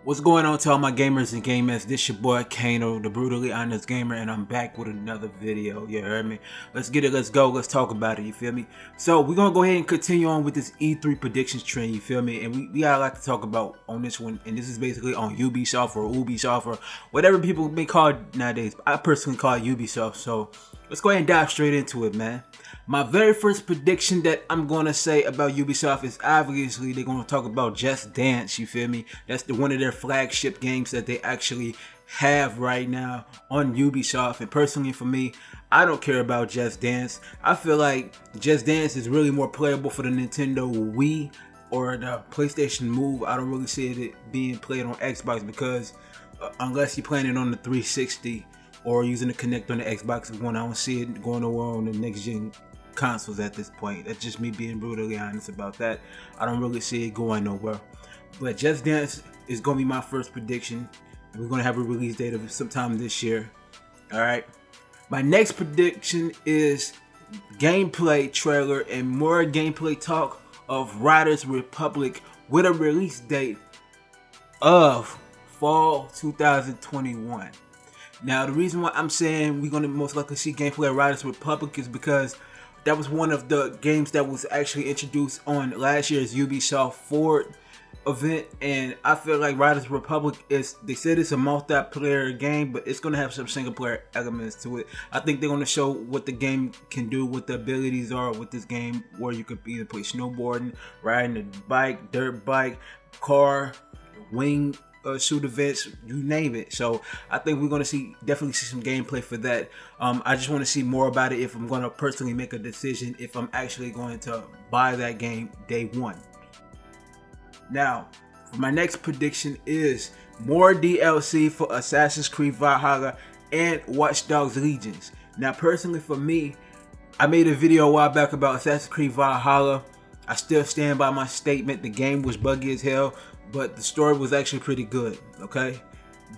What's going on to all my gamers and gamers? This your boy Kano, the brutally honest gamer, and I'm back with another video. You heard me? Let's get it, let's go, let's talk about it, you feel me? So we're gonna go ahead and continue on with this E3 predictions trend, you feel me? And we got a lot to talk about on this one, and this is basically on Ubisoft or whatever people may call it nowadays. I personally call it Ubisoft, so let's go ahead and dive straight into it, man. My very first prediction that I'm going to say about Ubisoft is obviously they're going to talk about Just Dance, you feel me? That's one of their flagship games that they actually have right now on Ubisoft. And personally for me, I don't care about Just Dance. I feel like Just Dance is really more playable for the Nintendo Wii or the PlayStation Move. I don't really see it being played on Xbox because unless you're playing it on the 360 or using the Kinect on the Xbox One, I don't see it going over on the next gen consoles at this point. That's just me being brutally honest about that. I don't really see it going nowhere. But Just Dance is going to be my first prediction. We're going to have a release date of sometime this year. Alright. My next prediction is gameplay trailer and more gameplay talk of Riders Republic with a release date of fall 2021. Now, the reason why I'm saying we're going to most likely see gameplay of Riders Republic is because that was one of the games that was actually introduced on last year's Ubisoft Forward event, and I feel like Riders Republic they said it's a multiplayer game, but it's going to have some single player elements to it. I think they're going to show what the game can do, what the abilities are with this game, where you could either play snowboarding, riding a bike, dirt bike, car, wing shoot events, you name it. So I think we're going to definitely see some gameplay for that. I just want to see more about it if I'm going to personally make a decision if I'm actually going to buy that game day one. Now, for my next prediction is more DLC for Assassin's Creed Valhalla and Watch Dogs Legions. Now, personally for me, I made a video a while back about Assassin's Creed Valhalla. I still stand by my statement. The game was buggy as hell, but the story was actually pretty good, okay?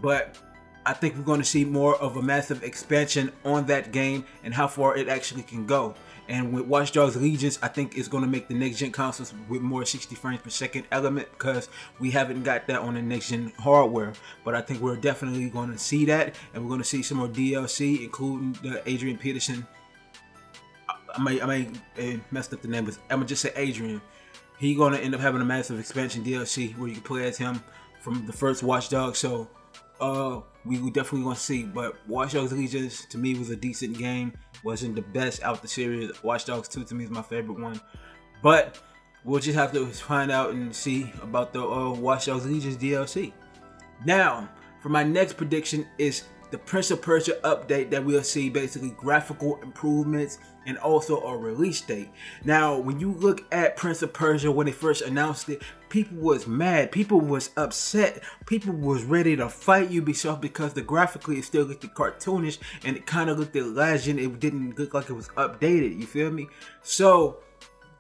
But I think we're going to see more of a massive expansion on that game and how far it actually can go. And with Watch Dogs Legions, I think it's going to make the next-gen consoles with more 60 frames per second element because we haven't got that on the next-gen hardware. But I think we're definitely going to see that, and we're going to see some more DLC, including the Adrian Peterson. I may messed up the name, but I'm going to just say Adrian. He's going to end up having a massive expansion DLC where you can play as him from the first Watch Dogs. So we definitely going to see. But Watch Dogs Legions to me was a decent game. Wasn't the best out the series. Watch Dogs 2 to me is my favorite one. But we'll just have to find out and see about the Watch Dogs Legions DLC. Now, for my next prediction is the Prince of Persia update that we'll see basically graphical improvements and also a release date. Now, when you look at Prince of Persia when they first announced it, people was mad, people was upset, people was ready to fight Ubisoft because the graphically it still looked cartoonish and it kind of looked at legend. It didn't look like it was updated, you feel me? So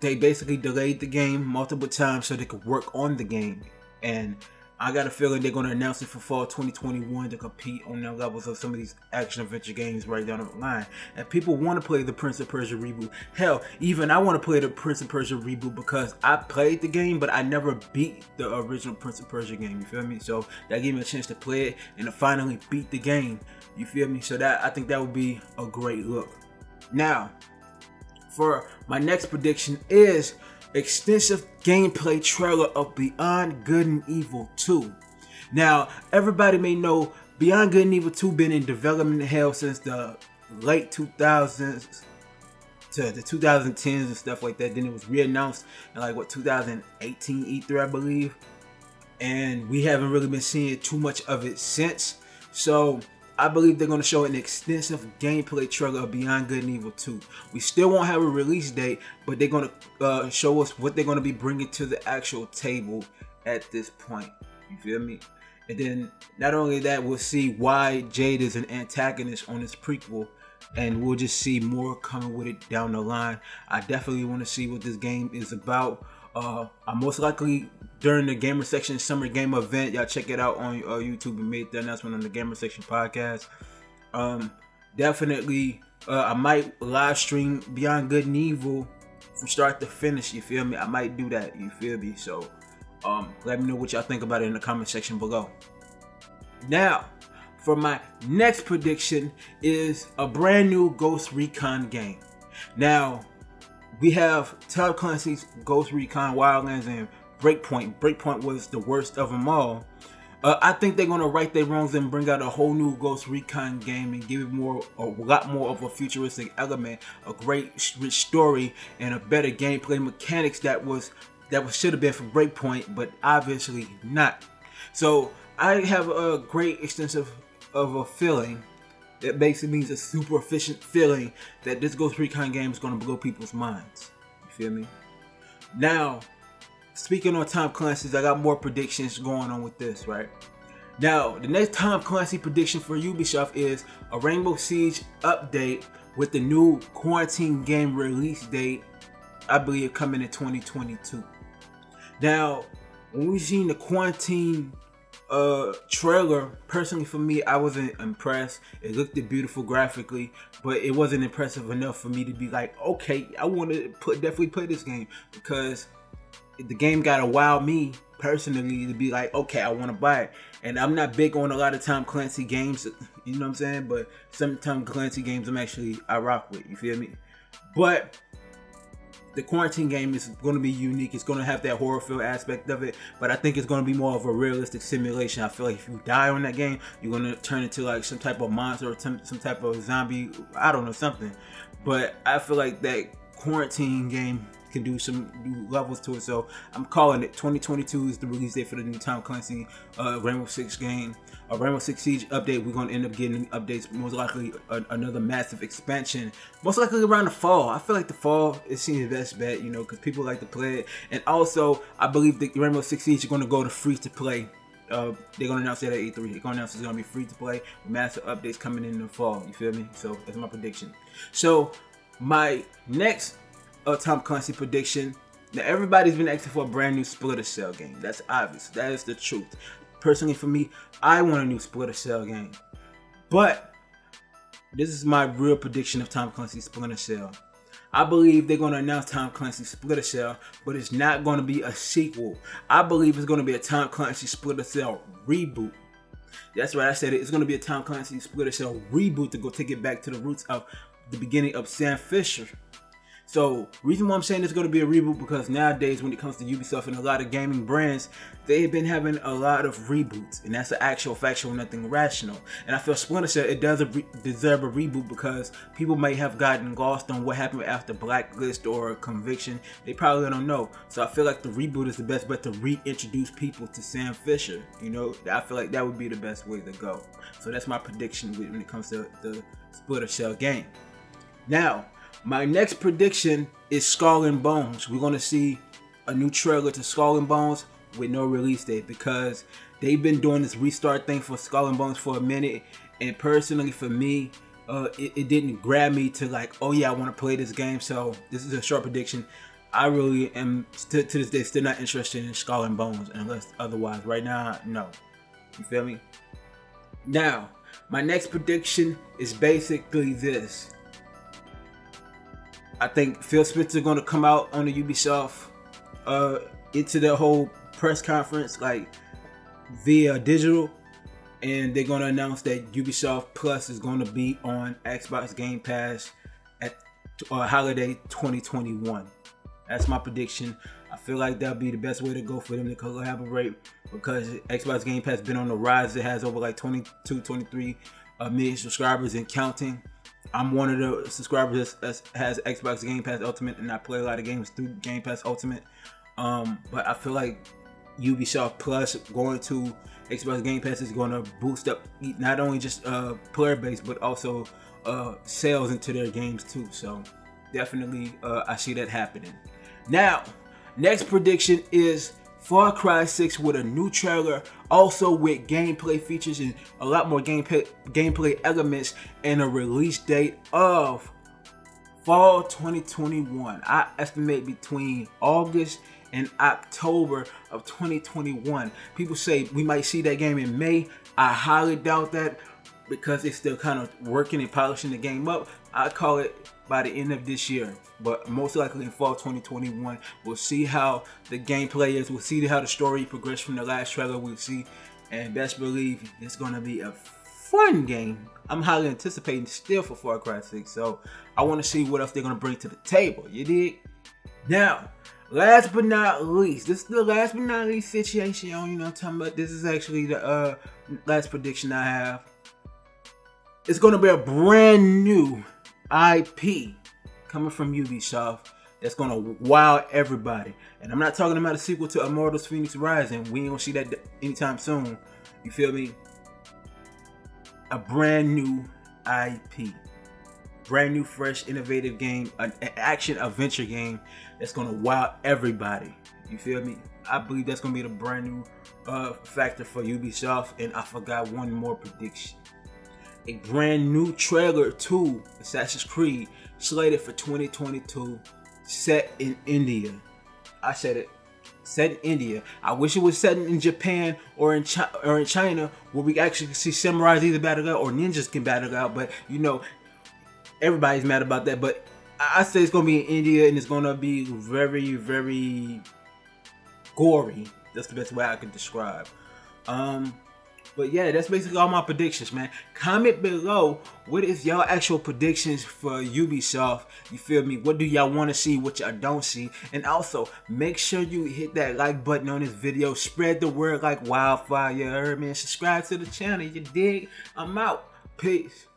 they basically delayed the game multiple times so they could work on the game, and I got a feeling they're going to announce it for fall 2021 to compete on the levels of some of these action adventure games right down the line. And people want to play the Prince of Persia reboot. Hell, even I want to play the Prince of Persia reboot because I played the game, but I never beat the original Prince of Persia game, you feel me? So that gave me a chance to play it and to finally beat the game, you feel me? So that I think that would be a great look. Now, for my next prediction is extensive gameplay trailer of Beyond Good and Evil 2. Now, everybody may know Beyond Good and Evil 2 been in development hell since the late 2000s to the 2010s and stuff like that. Then it was re-announced in like 2018 E3, I believe. And we haven't really been seeing too much of it since. So I believe they're going to show an extensive gameplay trailer of Beyond Good and Evil 2. We still won't have a release date, but they're going to show us what they're going to be bringing to the actual table at this point. You feel me? And then not only that, we'll see why Jade is an antagonist on this prequel, and we'll just see more coming with it down the line. I definitely want to see what this game is about. I most likely during the Gamer Section Summer Game event, y'all check it out on YouTube. We made the announcement on the Gamer Section podcast. Definitely I might live stream Beyond Good and Evil from start to finish. You feel me? I might do that. You feel me? So, let me know what y'all think about it in the comment section below. Now, for my next prediction is a brand new Ghost Recon game. Now, we have Tom Clancy's Ghost Recon Wildlands and Breakpoint. Breakpoint was the worst of them all. I think they're gonna right their wrongs and bring out a whole new Ghost Recon game and give it a lot more of a futuristic element, a great rich story, and a better gameplay mechanics that should have been for Breakpoint, but obviously not. So I have a great extensive of a feeling that basically means a super efficient feeling that this Ghost Recon game is gonna blow people's minds. You feel me? Now, speaking on Tom Clancy's, I got more predictions going on with this, right? Now, the next Tom Clancy prediction for Ubisoft is a Rainbow Siege update with the new Quarantine game release date, I believe, coming in 2022. Now, when we seen the Quarantine trailer, personally for me, I wasn't impressed. It looked beautiful graphically, but it wasn't impressive enough for me to be like, okay, I want to definitely play this game, because the game gotta wow me personally to be like, okay, I want to buy it. And I'm not big on a lot of Tom Clancy games, you know what I'm saying? But some Tom Clancy games I rock with, you feel me? But the Quarantine game is going to be unique. It's going to have that horror feel aspect of it, but I think it's going to be more of a realistic simulation. I feel like if you die on that game, you're going to turn into like some type of monster or some type of zombie, I don't know, something. But I feel like that Quarantine game can do some new levels to it, so I'm calling it 2022 is the release date for the new Tom Clancy Rainbow Six game. A Rainbow Six Siege update. We're going to end up getting updates, most likely another massive expansion, most likely around the fall. I feel like the fall, it seems the best bet, you know, because people like to play it. And also, I believe the Rainbow Six Siege is going to go to free to play. They're going to announce that at E3. They're going to announce it's going to be free to play with massive updates coming in the fall. You feel me? So that's my prediction. So my next Tom Clancy prediction. Now, everybody's been asking for a brand new Splinter Cell game. That's obvious. That is the truth. Personally, for me, I want a new Splinter Cell game. But this is my real prediction of Tom Clancy's Splinter Cell. I believe they're going to announce Tom Clancy's Splinter Cell, but it's not going to be a sequel. I believe it's going to be a Tom Clancy Splinter Cell reboot. That's right, I said it. It's going to be a Tom Clancy Splinter Cell reboot to go take it back to the roots of the beginning of Sam Fisher. So, reason why I'm saying it's going to be a reboot, because nowadays when it comes to Ubisoft and a lot of gaming brands, they've been having a lot of reboots, and that's an actual factual, nothing rational. And I feel Splinter Cell, it does deserve a reboot, because people may have gotten lost on what happened after Blacklist or Conviction. They probably don't know. So I feel like the reboot is the best bet to reintroduce people to Sam Fisher. You know, I feel like that would be the best way to go. So that's my prediction when it comes to the Splinter Cell game. Now, my next prediction is Skull and Bones. We're going to see a new trailer to Skull and Bones with no release date, because they've been doing this restart thing for Skull and Bones for a minute. And personally, for me, it didn't grab me to like, oh yeah, I want to play this game. So this is a short prediction. I really am, to this day, still not interested in Skull and Bones unless otherwise. Right now, no. You feel me? Now, my next prediction is basically this. I think Phil Spencer going to come out on the Ubisoft into the whole press conference like via digital, and they're going to announce that Ubisoft Plus is going to be on Xbox Game Pass at holiday 2021. That's my prediction. I feel like that'll be the best way to go for them to collaborate, because Xbox Game Pass has been on the rise. It has over like 22, 23 million subscribers and counting. I'm one of the subscribers that has Xbox Game Pass Ultimate, and I play a lot of games through Game Pass Ultimate. But I feel like Ubisoft Plus going to Xbox Game Pass is going to boost up not only just player base, but also sales into their games too. So definitely I see that happening. Now, next prediction is Far Cry 6 with a new trailer, also with gameplay features and a lot more gameplay elements, and a release date of fall 2021. I estimate between August and October of 2021. People say we might see that game in May. I highly doubt that, because it's still kind of working and polishing the game up. I call it by the end of this year, but most likely in fall 2021. We'll see how the gameplay is. We'll see how the story progresses from the last trailer. We'll see, and best believe it's gonna be a fun game. I'm highly anticipating still for Far Cry 6, so I want to see what else they're gonna bring to the table. You dig? Now, last but not least, this is the last but not least situation. You know what I'm talking about? This is actually the last prediction I have. It's gonna be a brand new IP coming from Ubisoft that's gonna wow everybody. And I'm not talking about a sequel to Immortals Phoenix Rising. We ain't gonna see that anytime soon. You feel me? A brand new IP. Brand new, fresh, innovative game. An action adventure game that's gonna wow everybody. You feel me? I believe that's gonna be the brand new factor for Ubisoft. And I forgot one more prediction. A brand new trailer to Assassin's Creed slated for 2022, set in India. I said it, set in India. I wish it was set in Japan or in China, where we actually see samurais either battle out or ninjas can battle out. But you know, everybody's mad about that. But I say it's gonna be in India, and it's gonna be very, very gory. That's the best way I could describe. But yeah, that's basically all my predictions, man. Comment below, what is y'all actual predictions for Ubisoft? You feel me? What do y'all want to see? What y'all don't see? And also, make sure you hit that like button on this video. Spread the word like wildfire, you heard me? And subscribe to the channel, you dig? I'm out. Peace.